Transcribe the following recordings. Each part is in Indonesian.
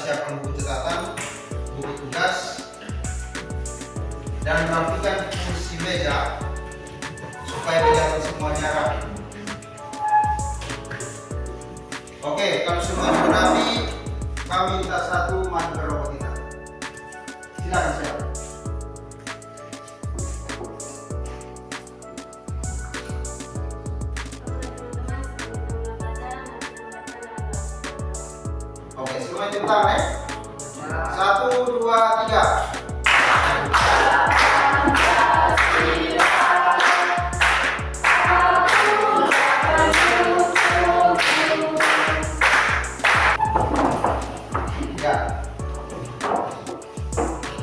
siapkan buku catatan, buku tugas, dan rapikan kursi meja supaya kelihatan semuanya rapi. Oke, kalau semua sudah rapi, kami minta satu maju ke robot kita. Silakan siap. Oke, semua tepuk tangan ya. 1, 2, 3. Ya.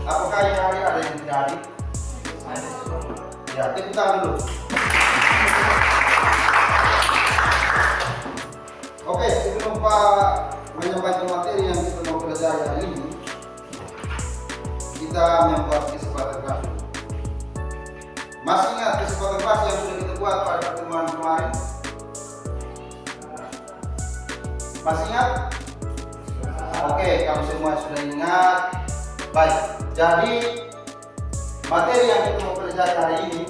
Apakah yang hari ada yang tidak hadir? Ya, tepuk tangan dulu. Oke, sebelum Pak menyampaikan materi yang kita mau pelajari hari ini, kita membuat kesempatan kelas. Masih ingat kesempatan kelas yang sudah kita buat pada pertemuan kemarin? Masih ingat? Oke, kalau semua sudah ingat, baik. Jadi materi yang kita mau pelajari hari ini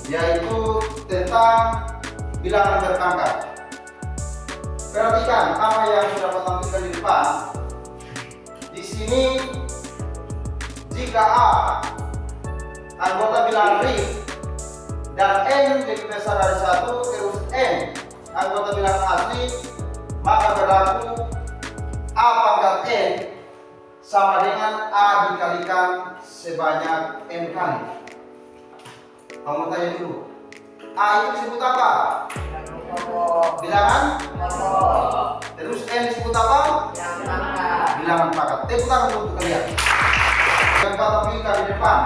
yaitu tentang bilangan berpangkat. Perhatikan apa yang sudah tampilkan di depan. Di sini, jika A anggota bilangan real dan N lebih besar dari 1, terus N anggota bilangan asli, maka berlaku A pangkat N sama dengan A dikalikan sebanyak N kali. Kamu tanya dulu, A itu disebut apa? Bilangan. Terus N disebut apa? Bilangan pangkat. Tepuk tangan untuk kalian. Yang tampilkan di depan.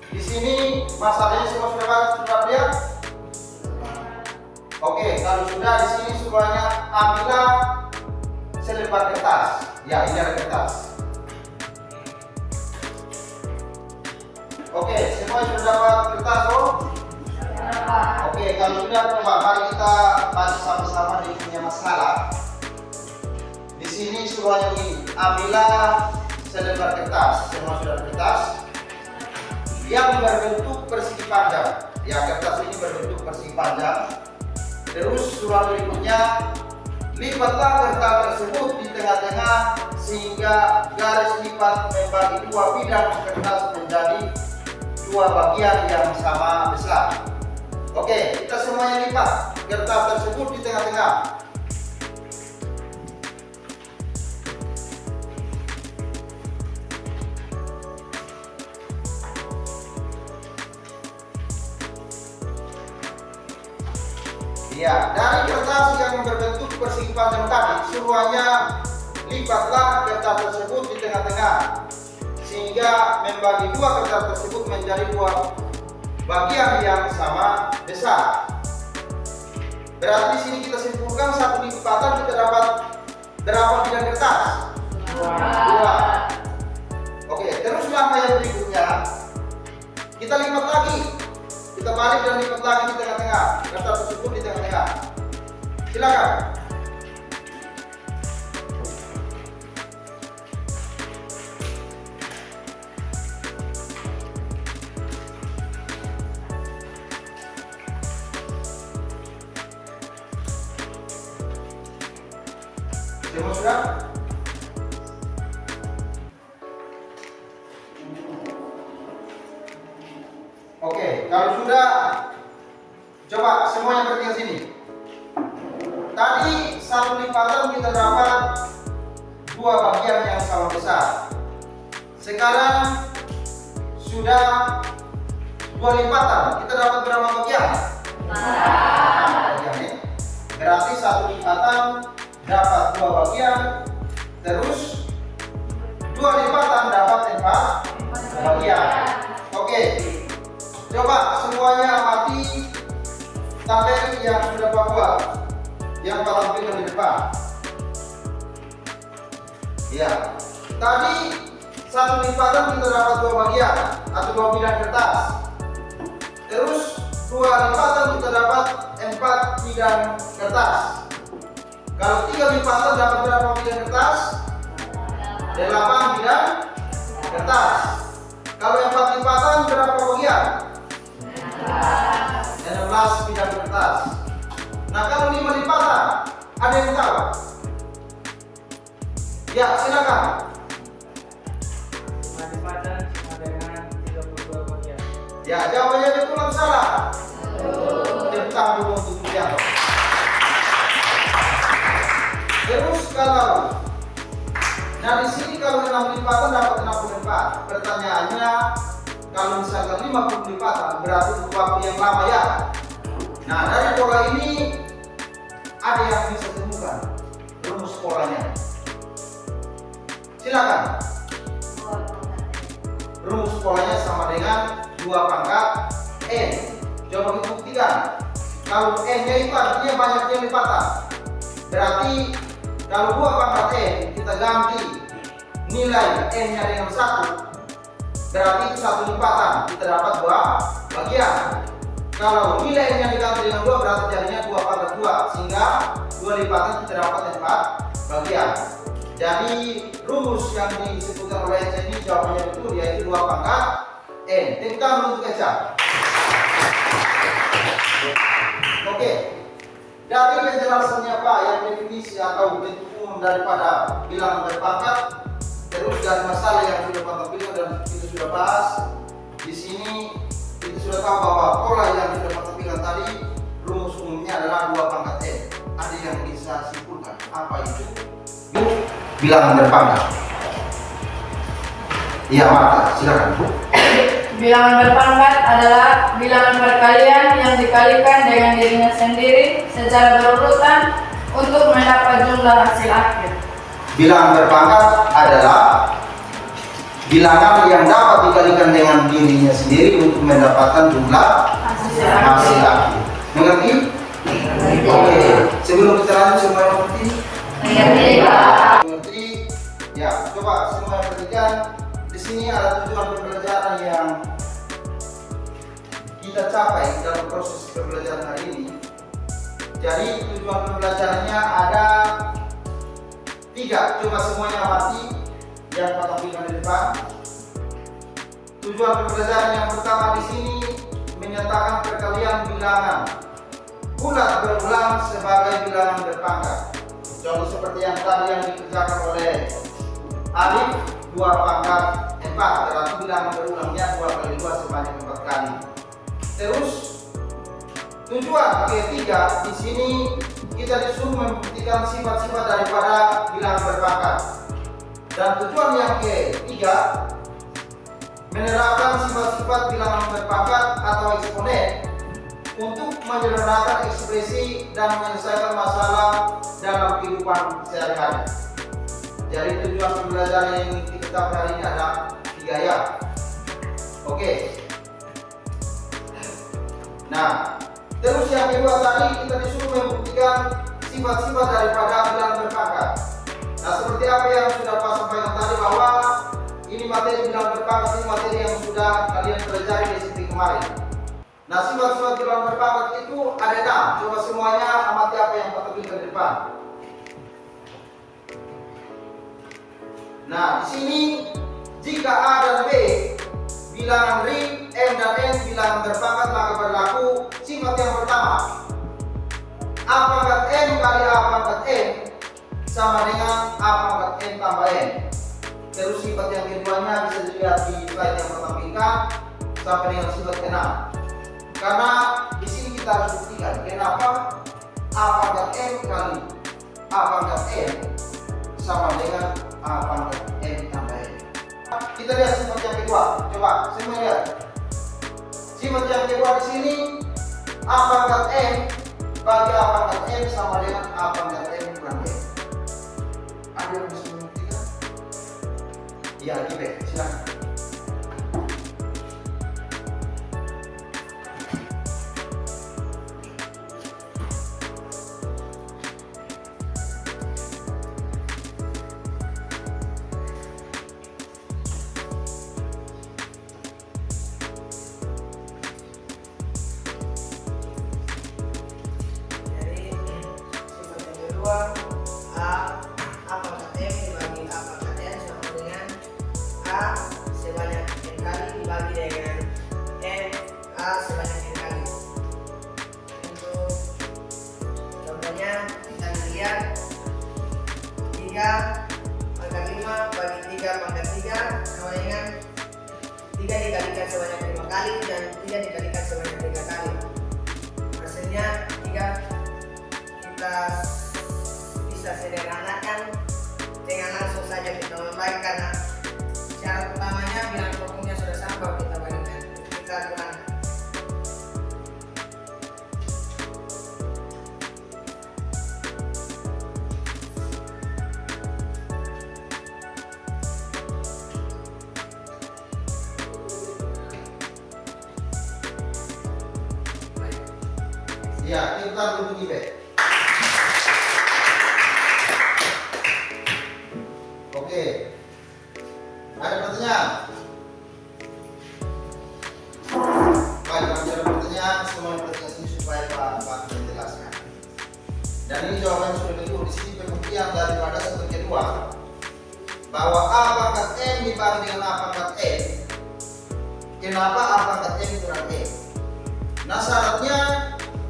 Di sini masalahnya semua sudah lihat? Oke, kalau sudah di sini semuanya ambillah selembar kertas. Ya, ini ada kertas. Oke, semua sudah dapat kertas, oh? Oke, kalau sudah coba mari kita baca sama-sama di punya masalah. Di sini suruhannya begini, ambillah selembar kertas. Semua sudah kertas yang berbentuk persegi panjang. Ya, kertas ini berbentuk persegi panjang. Terus suruhan berikutnya, lipatlah kertas tersebut di tengah-tengah sehingga garis lipat membagi dua bidang kertas menjadi dua bagian yang sama besar. Oke, kita semuanya lipat kertas tersebut di tengah-tengah. Ya, dari kertas yang berbentuk persegi panjang tadi, suruhannya lipatlah kertas tersebut di tengah-tengah sehingga membagi dua kertas tersebut menjadi dua bagian yang sama besar. Berarti di sini kita simpulkan satu lipatan kita dapat berapa bidang kertas? Dua. Oke, terus langkah yang berikutnya kita lipat lagi. Kita balik dan lipat lagi di tengah-tengah. Kertas tersebut di tengah-tengah. Silakan. Semua sudah? Oke, kalau sudah, coba semuanya perhatikan sini. Tadi satu lipatan kita dapat dua bagian yang sama besar. Sekarang sudah dua lipatan, kita dapat berapa bagian? 4 bagian ya. Berarti satu lipatan dapat dua bagian, terus dua lipatan dapat 4 bagian. Oke, coba semuanya amati tabel yang sudah Pak buat, yang Pak tampilkan di depan. Ya, tadi satu lipatan kita dapat dua bagian atau dua bidang kertas. Terus dua lipatan kita dapat 4 bidang kertas. Kalau 3 lipatan dapat berapa bidang kertas? 8 bidang kertas. Kalau yang 4 lipatan berapa bagian? 16 bidang kertas. Nah, kalau 5 lipatan, ada yang tahu? Ya, silakan. 5 lipatan sama dengan 32 bagian. Ya, jawabannya betul atau salah? Tepuk tangan dulu untuk Julianto. Terus kalau, nah di sini kalau 6 lipatan dapat 64. Pertanyaannya, kalau misalkan 50 lipatan berarti butuh waktu yang lama ya. Nah, dari pola ini ada yang bisa temukan rumus polanya. Silakan. Rumus polanya sama dengan 2 pangkat N. Coba kita buktikan. Kalau N-nya itu artinya banyaknya lipatan. Berarti kalau 2 pangkat N kita ganti nilai N-nya dengan 1, berarti itu 1 lipatan. Kita dapat 2 bagian. Kalau nilai N-nya diganti dengan 2 berarti jadinya 2 pangkat 2. Sehingga 2 lipatan kita dapat 4 bagian. Jadi rumus yang disebutkan oleh Eca ini jawabannya betul, yaitu 2 pangkat N. Tepuk tangan untuk Eca. Oke, dari penjelasannya Pak yang definisi atau bentuk umum daripada bilangan berpangkat, terus dari masalah yang sudah Pak tampilkan dan kita sudah bahas di sini, kita sudah tahu bahwa pola yang sudah Pak tampilkan tadi rumus umumnya adalah 2 pangkat N. Ada yang bisa simpulkan apa itu bilangan berpangkat? Iya, Marta, silakan. Bilangan berpangkat adalah bilangan perkalian yang dikalikan dengan dirinya sendiri secara berurutan untuk mendapat jumlah hasil akhir. Bilangan berpangkat adalah bilangan yang dapat dikalikan dengan dirinya sendiri untuk mendapatkan jumlah hasil akhir. Mengerti? Oke. Sebelum kita lanjut, semua mengerti? Mengerti? Ya, coba semua perhatikan. Di sini ada tujuan pembelajaran yang kita capai dalam proses pembelajaran hari ini. Jadi tujuan pembelajarannya ada 3. Coba semuanya amati yang Pak tampilkan di depan. Tujuan pembelajaran yang pertama di sini menyatakan perkalian bilangan bulat berulang sebagai bilangan berpangkat. Contoh seperti yang tadi yang dikerjakan oleh Arif, 2 pangkat 4, berarti bilangan berulangnya 2 kali 2 sebanyak 4 kali. Terus tujuan ketiga di sini kita disuruh membuktikan sifat-sifat daripada bilangan berpangkat. Dan tujuan yang ketiga menerapkan sifat-sifat bilangan berpangkat atau eksponen untuk menyederhanakan ekspresi dan menyelesaikan masalah dalam kehidupan sehari-hari. Jadi tujuan pembelajaran yang kita capai hari ini ada 3 ya. Oke. Nah, terus yang kedua tadi kita disuruh membuktikan sifat-sifat daripada bilangan berpangkat. Nah, seperti apa yang sudah Pak sampaikan tadi bahwa ini materi bilangan berpangkat, ini materi yang sudah kalian pelajari di SMP kemarin. Nah, sifat-sifat bilangan berpangkat itu ada 6. Coba semuanya amati apa yang Pak tampilkan di depan. Nah, di sini jika A dan B bilangan ring, M dan N bilangan berpangkat, maka berlaku sifat yang pertama. A pangkat N kali A pangkat N sama dengan A pangkat N tambah N. Terus sifat yang keduanya bisa dilihat di slide yang pertampilkan sampai dengan sifat ke-6. Karena di sini kita harus buktikan kenapa A pangkat N kali A pangkat N sama dengan A pangkat N tambah N. Kita lihat sifat yang kedua. Coba semua lihat. Sifat yang kedua di sini A pangkat N bagi A pangkat N sama dengan A pangkat N kurang N. Ada yang bisa membuktikan? Iya, Ibe, silakan. A pangkat M dibagi A pangkat N sama 3 pangkat 5 bagi 3 pangkat 3 sama dengan 3 dikalikan sebanyak 5 kali dan 3 dikalikan sebanyak 3 kali. Hasilnya 3 kita bisa sederhanakan dengan langsung saja kita membagi, karena syarat utamanya bilangan pokoknya sudah sama, kita bagikan, kita kurangkan. Ya, kita duduk di bed. Oke. Ada pertanyaan? Baik, kalau ada pertanyaan, semua pertanyaan ini supaya Pak menjelaskan. Dan ini jawaban sudah betul. Di sini pembuktian daripada satu kedua bahwa A pangkat M dibagi dengan A pangkat N. Kenapa A pangkat M kurang M? Nah, syaratnya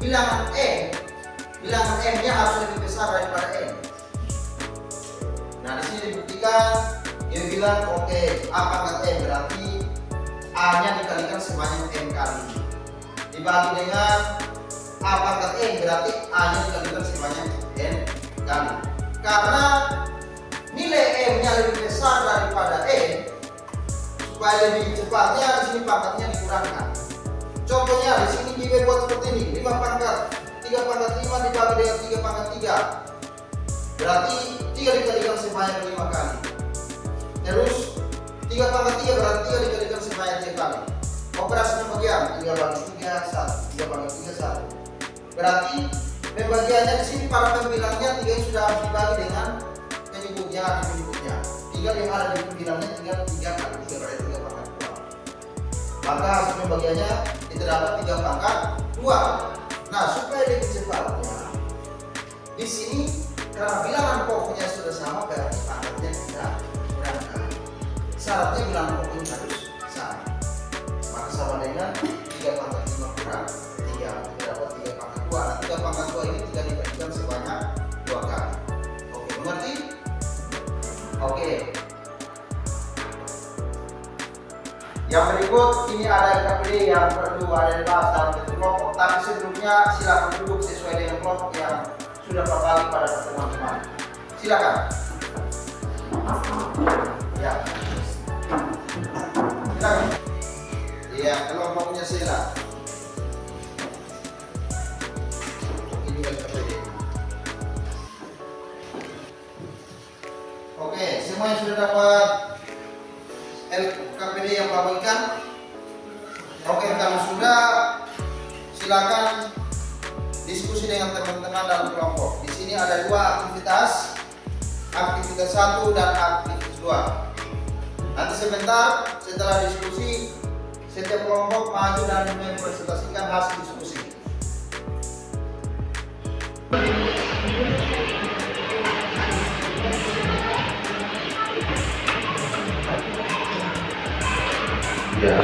bilangan M-nya harus lebih besar daripada N. Nah, di sini dibuktikan dia bilang oke, A pangkat M berarti A-nya dikalikan sebanyak M kali. Dibagi dengan A pangkat N berarti A-nya dikalikan sebanyak N kali. Karena nilai M-nya lebih besar daripada N, supaya lebih cepatnya di sini pangkatnya dikurangkan. Contohnya di sini kita buat seperti ini, 5 pangkat 3 pangkat 5 dibagi dengan 3 pangkat 3, berarti 3 dikalikan sebanyak 5 kali. Terus 3 pangkat 3 berarti 3 dikalikan sebanyak 3 kali. Operasinya bagian 3 bagi 3 1, 3 bagi 3 1. Berarti pembagiannya di sini para pembilangnya 3 yang sudah harus dibagi dengan penyebutnya. 3 yang ada di pembilangnya tinggal 3 kali 3 berarti 3 pangkat 2. Maka hasil pembagiannya kita dapat 3 pangkat 2. Nah, supaya lebih cepatnya di sini karena bilangan pokoknya sudah sama, berarti pangkatnya kita kurangkan. Syaratnya bilangan pokoknya harus sama. Maka sama dengan 3 pangkat 5 kurang 3, kita dapat 3 pangkat 2. Nah, 3 pangkat 2 ini 3 diberikan sebanyak 2 kali. Oke, mengerti? Oke. Yang berikut ini ada KPD yang perlu ada dibahas dalam bentuk kelompok. Tapi sebelumnya silakan duduk sesuai dengan kelompok yang sudah berbagi pada pertemuan kemarin. Silakan. Ya. Silakan. Iya, kelompoknya silakan. Ini KPD. Oke, semua yang sudah dapat LKPD yang bagikan. Oke, kalau sudah silakan diskusi dengan teman-teman dalam kelompok. Di sini ada 2 aktivitas, aktivitas 1 dan aktivitas 2. Nanti sebentar setelah diskusi setiap kelompok maju dan mempresentasikan hasil diskusi. Ya.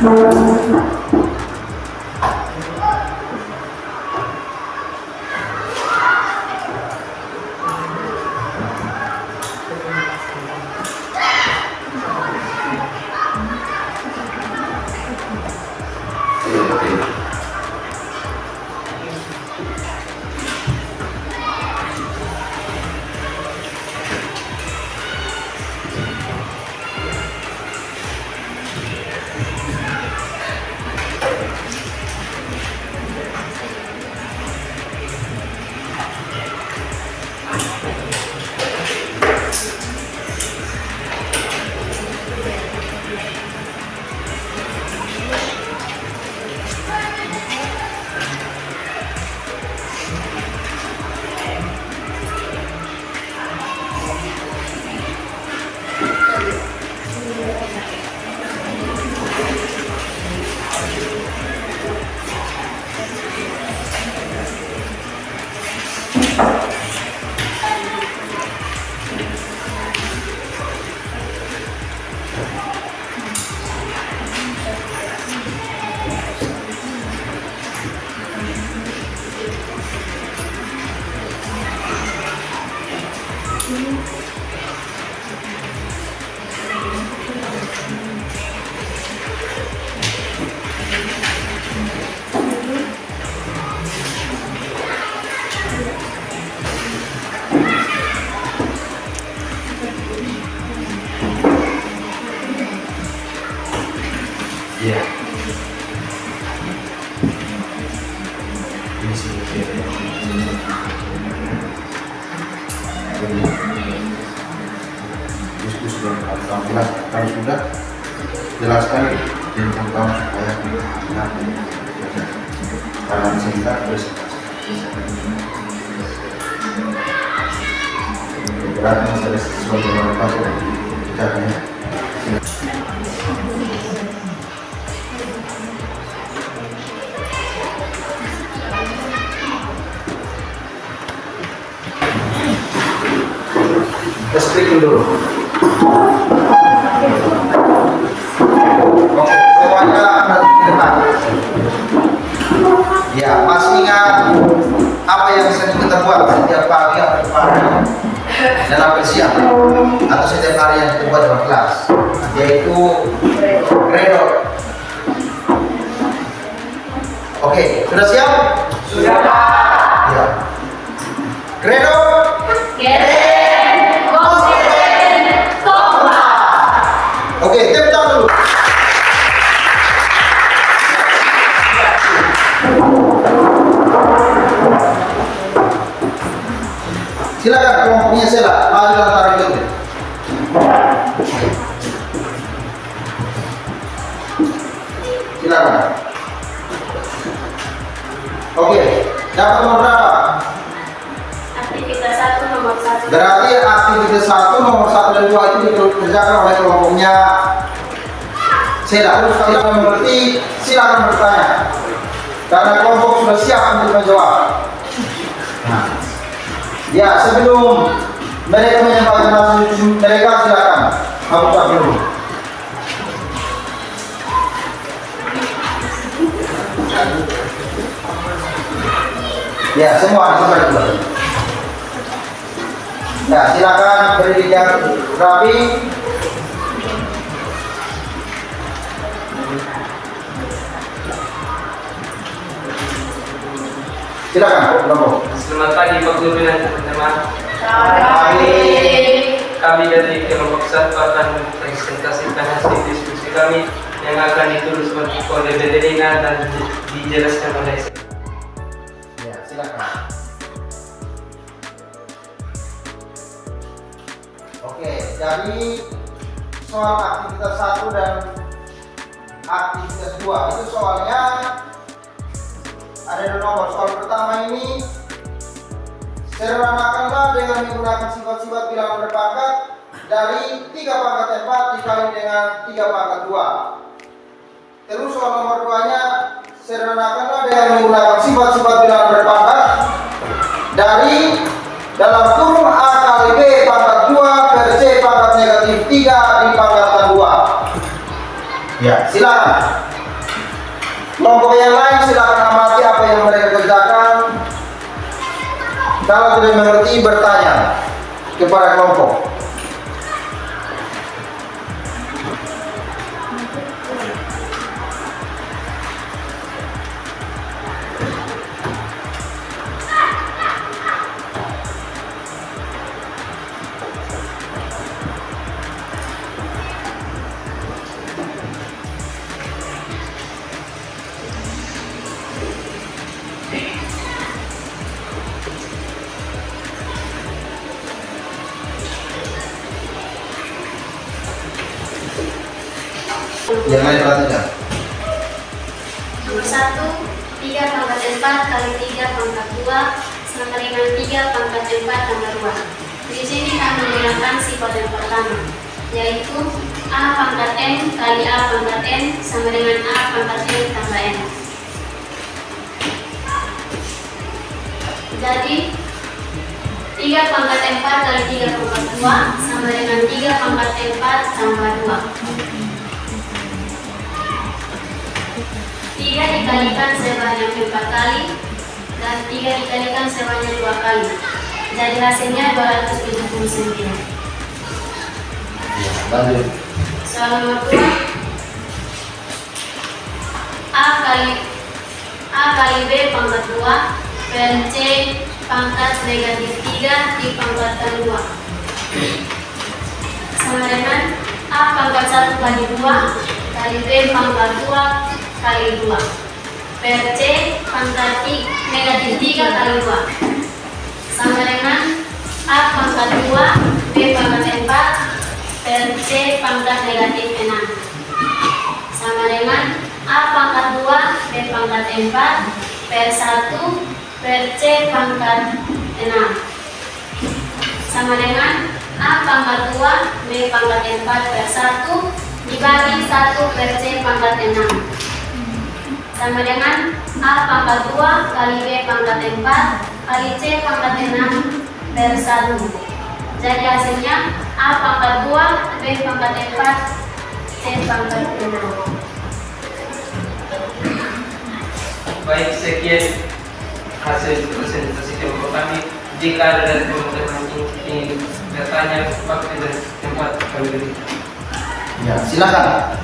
Iya. Ini sih. Diskusi dengan kamu jelas, kalau sudah jelaskan tentang kamu supaya kita karena sehingga presentasi. Beratnya saya sesuai dengan pasal caranya. Explique dulu. Oke, semuanya berarti ke depan. Ya, masih ingat apa yang sering kita buat setiap pagi atau pagi dan apel siang atau setiap hari yang kita buat dalam kelas, yaitu credo. Oke, sudah siap? Sudah. Ya. Credo. Oke, tepuk tangan dulu. Silakan kelompoknya Sela, maju dalam tarik itu. Silakan. Oke, dapat nomor berapa? Aktivitas 1 nomor 1. Berarti aktivitas 1 nomor 1 dan 2 itu dikerjakan oleh kelompoknya Sela. Terus kalian mengerti, silakan bertanya. Karena kelompok sudah siap untuk menjawab. Nah, ya sebelum mereka menyampaikan hasil mereka, silakan buka dulu. Ya, semua sampai dulu. Ya, silakan berdiri yang rapi. Silakan, kelompok. Selamat pagi Pak Guru dan teman-teman. Selamat pagi. Kami dari kelompok 1 akan mempresentasikan hasil diskusi kami yang akan ditulis oleh Bedelina dan dijelaskan oleh saya. Ya, silakan. Oke, jadi soal aktivitas 1 dan aktivitas 2 itu soalnya ada 2 nomor. Soal pertama ini, sederhanakanlah dengan menggunakan sifat-sifat bilangan berpangkat dari 3 pangkat 4 dikali dengan 3 pangkat 2. Terus soal nomor 2-nya, sederhanakanlah dengan menggunakan sifat-sifat bilangan berpangkat dari dalam kurung A kali B pangkat 2 per C pangkat negatif 3 dipangkatkan 2. Ya, silakan. Kelompok yang lain silakan amati apa yang mereka kerjakan. Kalau tidak mengerti, bertanya kepada kelompok. Yang lain perhatikan. Nomor 1, 3 pangkat 4 kali 3 pangkat 2 sama dengan 3 pangkat 4 tambah 2. Di sini kami menggunakan sifat yang pertama, yaitu A pangkat N kali A pangkat N sama dengan A pangkat N tambah N. Jadi 3 pangkat 4 kali 3 pangkat 2 sama dengan 3 pangkat 4 tambah 2. 3 dikalikan sebanyak 4 kali dan 3 dikalikan sebanyak 2 kali. Jadi hasilnya 279. Lanjut. Soal nomor 2. A kali B pangkat 2 per C pangkat negatif 3 dipangkatkan 2 sama dengan A pangkat 1 kali 2 kali B pangkat 2 kali 2 per C pangkat negatif 3 kali 2 sama dengan A pangkat 2 B pangkat 4 per C pangkat negatif 6 sama dengan A pangkat 2 B pangkat 4 per 1 per C pangkat 6 sama dengan A pangkat 2 B pangkat 4 per 1 dibagi 1 per C pangkat 6 sama dengan A pangkat 2 kali B pangkat 4 kali C pangkat 6 per 1. Jadi hasilnya A pangkat 2 B pangkat 4 C pangkat 6. Baik, sekian hasil presentasi kelompok kami. Jika ada dari teman-teman ingin bertanya, waktu dan tempat kami beri. Ya, silakan.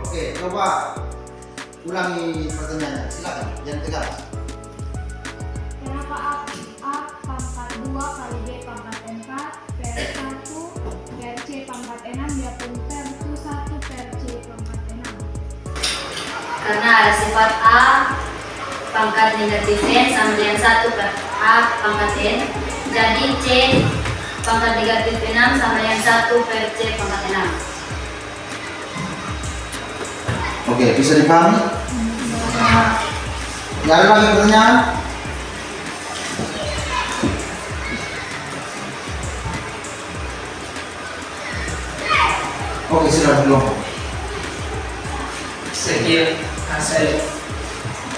Oke, coba ulangi pertanyaannya. Silakan, yang tegas. Kenapa A pangkat 2 kali B pangkat 4 per 1 per C pangkat 6 diapun per 1 per C pangkat 6? Karena ada sifat A pangkat negatif N sama dengan 1 per A pangkat N. Jadi C pangkat negatif 6 sama dengan 1 per C pangkat 6. Oke, bisa dipahami? Nggak ada lagi pertanyaan? Oke, silakan kelompok. Sekian hasil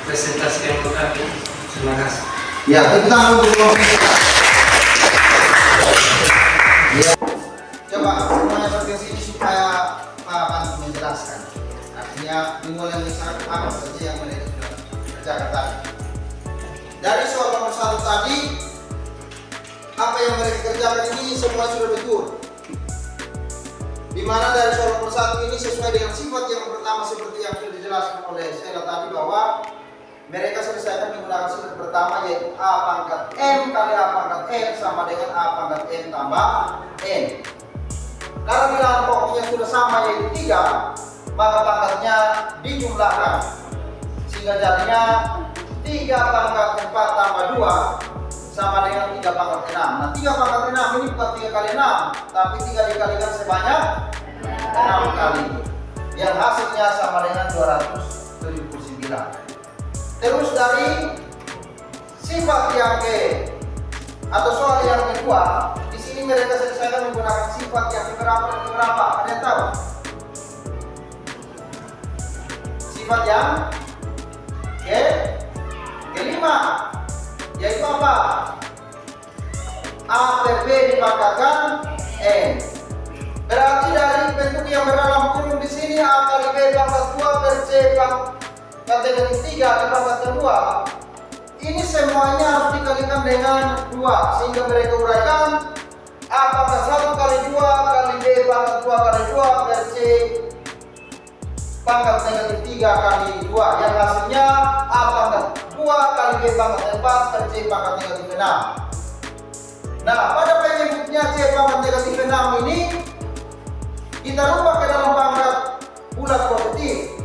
presentasi kelompok kami. Terima kasih. Ya, tepuk tangan untuk kelompok kita. Ya. Coba semuanya berarti sini supaya Pak Pandu menjelaskan. Artinya dimulai misalkan apa saja yang mereka sudah kerjakan tadi. Dari soal nomor 1 tadi, apa yang mereka kerjakan ini semua sudah betul. Di mana dari soal nomor 1 ini sesuai dengan sifat yang pertama seperti yang sudah dijelaskan oleh Sheila tadi, bahwa mereka selesaikan menggunakan sifat pertama, yaitu A pangkat M kali A pangkat N sama dengan A pangkat N tambah N. Karena bilangan pokoknya sudah sama, yaitu 3, maka pangkatnya dijumlahkan sehingga jadinya 3 pangkat 4 tambah 2 sama dengan 3 pangkat 6. Nah, 3 pangkat 6 ini bukan 3 kali 6, tapi 3 dikalikan sebanyak 6 kali, yang hasilnya sama dengan 279. Terus dari sifat yang atau soal yang kedua, di sini mereka selesaikan menggunakan sifat yang keberapa dan keberapa. Ada yang tahu? Sifat yang Oke. Kelima, yaitu apa? A per B dipangkatkan N. Berarti dari bentuk yang berdalam kurung di sini A kali B pangkat 2 per C pangkat negatif 3 dipangkatkan 2. Ini semuanya harus dikalikan dengan 2 sehingga mereka uraikan A pangkat 1 kali 2 kali B pangkat 2 kali 2 per C pangkat negatif 3 kali 2 yang hasilnya A pangkat 2 kali B pangkat 4 per C pangkat negatif 6. Nah, pada penyebutnya C pangkat negatif 6 ini kita rubah ke dalam pangkat bulat positif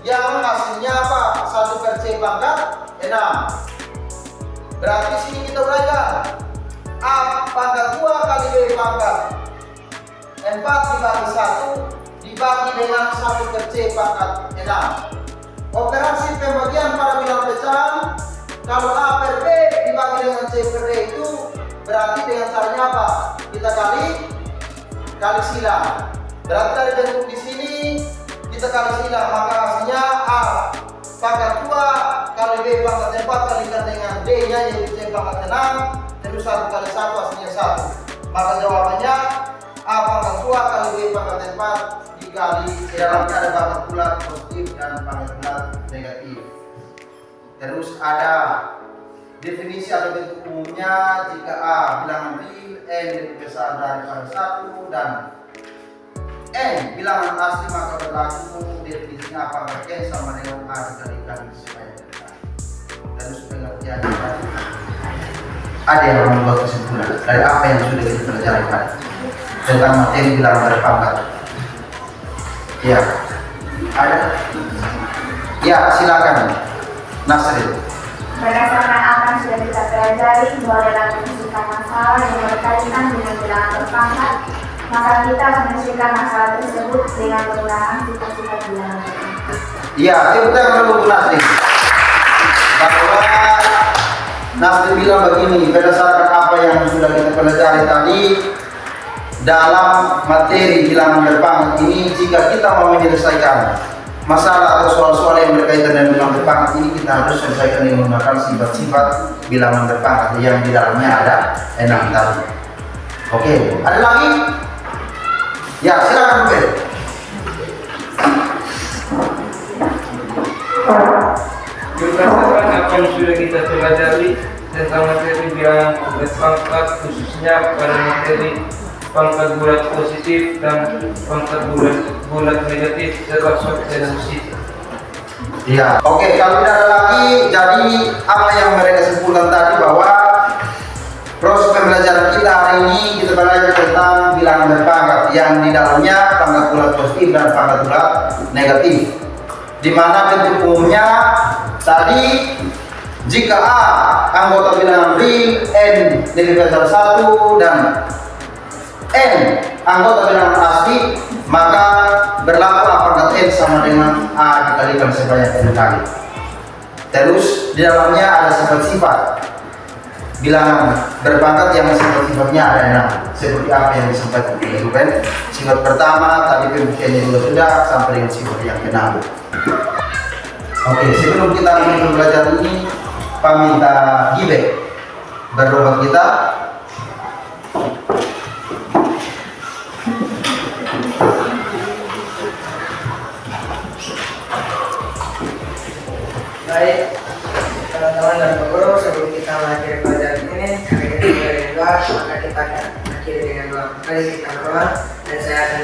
yang hasilnya apa? 1 per C pangkat 6. Berarti sini kita uraikan A pangkat 2 kali B pangkat 4 dibagi 1 dibagi dengan 1 per C pangkat 6. Operasi pembagian pada bilangan pecahan kalau A per B dibagi dengan C per D itu berarti dengan caranya apa? Kita kali silang. Berarti dari bentuk di sini kita kali silang, maka hasilnya A pangkat 2 kali B pangkat 4 kalikan dengan D nya yaitu C pangkat 6 terus 1 kali 1 hasilnya 1. Maka jawabannya A pangkat 2 kali B pangkat 4 dikali di dalamnya ada pangkat bulat positif dan pangkat bulat negatif. Terus ada definisi atau bentuk umumnya jika A bilangan real N lebih besar daripada 1 dan N bilangan asli maka berlaku definisinya pangkat N sama dengan A dikalikan sebanyak berkali. Terus pengertiannya tadi ada yang membuat kesimpulan dari apa yang sudah kita pelajari tadi tentang materi bilangan berpangkat. Ya, ada. Ya, silakan Nasril. Berdasarkan apa yang sudah kita pelajari bahwa dalam menyelesaikan masalah yang berkaitan dengan bilangan berpangkat, maka kita akan menyelesaikan masalah tersebut dengan menggunakan sifat-sifat bilangan berpangkat. Iya, kita akan menunggu Nasril. Bahwa Nasril bilang begini, berdasarkan apa yang sudah kita pelajari tadi dalam materi bilangan berpangkat ini, jika kita mau menyelesaikan masalah atau soal-soal yang berkaitan dengan bilangan berpangkat ini, kita harus selesaikan dengan menggunakan sifat-sifat bilangan berpangkat yang di dalamnya ada 6 tadi. Oke, ada lagi? Ya, silakan Ben. Berdasarkan apa yang sudah kita pelajari tentang materi bilangan berpangkat khususnya pada materi pangkat bulat positif dan pangkat bulat negatif termasuk dalam situ. Ya, oke, kalau tidak ada lagi, jadi apa yang mereka simpulkan tadi bahwa proses pembelajaran kita hari ini kita belajar tentang bilangan berpangkat yang di dalamnya pangkat bulat positif dan pangkat bulat negatif. Di mana bentuk umumnya tadi jika A anggota bilangan real N lebih besar 1 dan N anggota bilangan asli, maka berlaku A pangkat N sama dengan A dikalikan sebanyak N kali. Terus di dalamnya ada sifat-sifat bilangan berpangkat yang sifat-sifatnya ada 6 seperti apa yang disampaikan oleh Ruben. Sifat pertama tadi pembuktiannya juga sudah sampai dengan sifat yang ke-6. Oke, sebelum kita mulai belajar ini, paminta Gibe berdoa kita. Baik, teman-teman dan guru, sebelum kita mengakhiri pelajaran ini, kami dari doa, maka kita akan akhiri dengan doa. Mari kita berdoa dan saya akan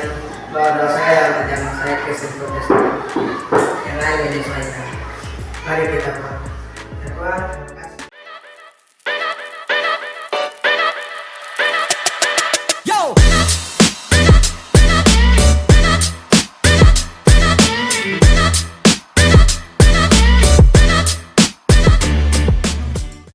bawa doa saya dalam ajaran saya Kristen Protestan yang lain menyesuaikan. Mari kita berdoa.